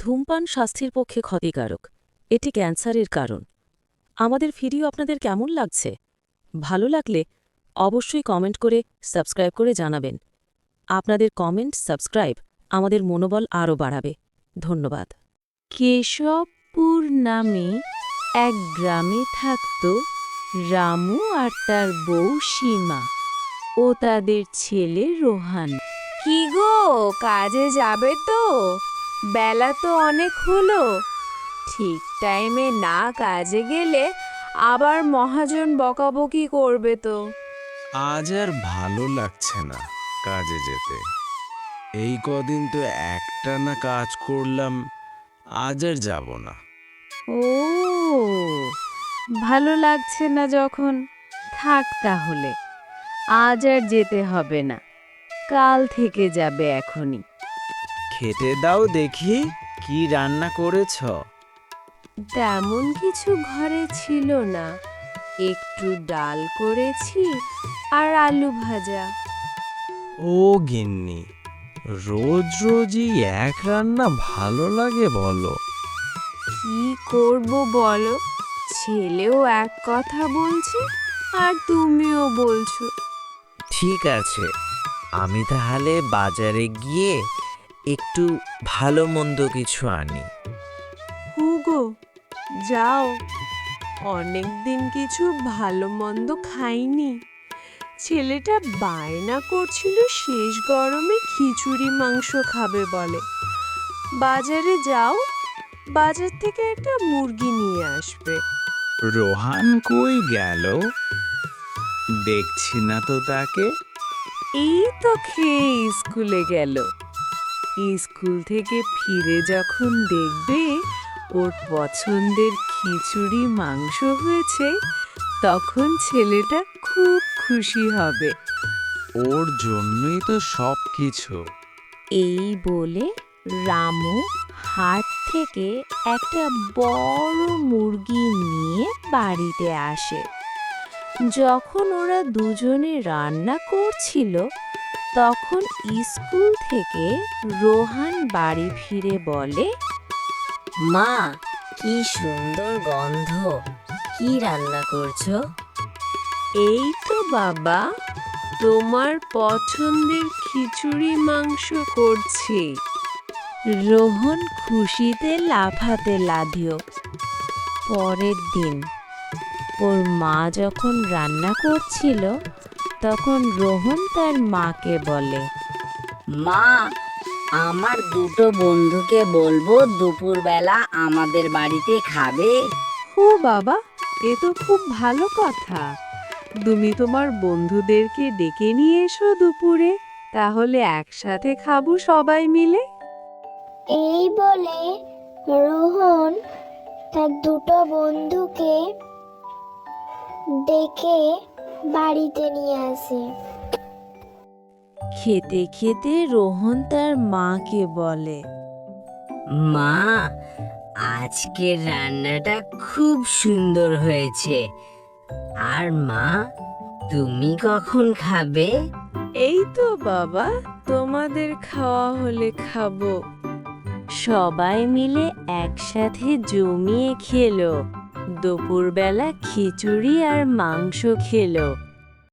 ধূমপান স্বাস্থ্যের পক্ষে ক্ষতিকারক। এটি ক্যান্সারের কারণ। আমাদের ভিডিও আপনাদের কেমন লাগছে? ভালো লাগলে অবশ্যই কমেন্ট করে সাবস্ক্রাইব করে জানাবেন। আপনাদের কমেন্ট, সাবস্ক্রাইব আমাদের মনোবল আরও বাড়াবে। ধন্যবাদ। কেশবপুর নামে এক গ্রামে থাকত রামু আর তার বউ সীমা ও তাদের ছেলে রোহান। কি গো, কাজে যাবে তো? বেলা তো অনেক হলো। ঠিক টাইমে না কাজে গেলে আবার মহাজন বকাবকি করবে তো। আজ আর ভালো লাগছে না কাজে যেতে। এই কদিন তো একটানা কাজ করলাম, আজ আর যাব না। ও, ভালো লাগছে না যখন, থাক তাহলে। আজ আর যেতে হবে না, কাল থেকে যাবে এখনই। খেতে দাও দেখি, কি রান্না করেছ? তেমন কিছু ঘরে ছিল না, একটু ডাল করেছি আর আলু ভাজা। ও গিন্নি, রোজ রোজই এক রান্না ভালো লাগে বলো? কি করব বলো, ছেলেও এক কথা বলছে আর তুমিও বলছো। ঠিক আছে, আমি তাহলে বাজারে গিয়ে একটু ভালো মন্দ কিছু আনি। হুগো, যাও, অনেকদিন কিছু ভালো মন্দ খাইনি। ছেলেটা বায়না করছিল শেষ গরমে খিচুড়ি মাংস খাবে বলে। বাজারে যাও, বাজার থেকে একটা মুরগি নিয়ে আসবে। রোহান কই গেল? দেখছি না তো তাকে। এই তো খেয়ে স্কুলে গেল। স্কুল থেকে ফিরে যখন দেখবে ওর পছন্দের খিচুড়ি মাংস হয়েছে, তখন ছেলেটা খুব খুশি হবে। ওর জন্যই তো সব কিছু। এই বলে রামু হাট থেকে একটা বড় মুরগি নিয়ে বাড়িতে আসে। যখন ওরা দুজনে রান্না করছিল, তখন স্কুল থেকে রোহান বাড়ি ফিরে বলে, মা, কি সুন্দর গন্ধ! কি রান্না করছো? এই তো বাবা, তোমার পছন্দের খিচুড়ি মাংস করছি। রোহন খুশিতে লাফাতে লাগলো। পরের দিন ওর মা যখন রান্না করছিল, তখন রোহন তার মাকে বলে, মা, আমার দুটো বন্ধুকে বলবো দুপুরবেলা আমাদের বাড়িতে খাবে। ও বাবা, এ তো খুব ভালো কথা। তুমি তোমার বন্ধুদেরকে ডেকে নিয়ে এসো দুপুরে, তাহলে একসাথে খাবো সবাই মিলে। এই বলে রোহন তার দুটো বন্ধুকে ডেকে বাড়িতে নিয়ে আসে। খেতে খেতে রোহন তার মাকে বলে, মা, আজকের রান্নাটা খুব সুন্দর হয়েছে। আর মা, তুমি কখন খাবে? এই তো বাবা, তোমাদের খাওয়া হলে খাবো। সবাই মিলে একসাথে জমিয়ে খেলো। দুপুরবেলা খিচুড়ি আর মাংস খেলো।